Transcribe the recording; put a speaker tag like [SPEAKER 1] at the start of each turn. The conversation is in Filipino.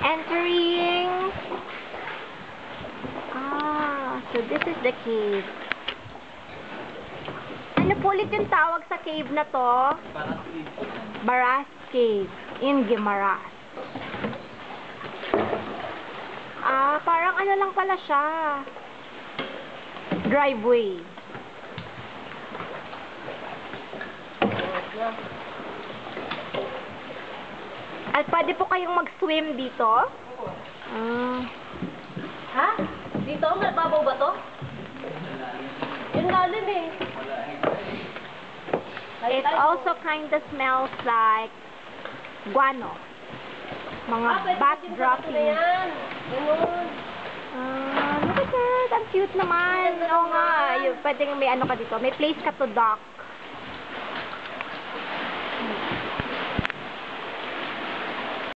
[SPEAKER 1] Entering. So this is the cave. Ano po ulit yung tawag sa cave na to? Baras Cave in Guimaras. Parang ano lang pala siya. Driveway. At pwede po kayong mag-swim dito?
[SPEAKER 2] Ha? Dito? Mababaw ba to? Yung lalim eh.
[SPEAKER 1] It also kind of smells like guano. Mga bat droppings.
[SPEAKER 2] Ganun.
[SPEAKER 1] Look at that. Ang cute naman. Oo nga. Pwedeng may ano ka dito. May place ka to dock.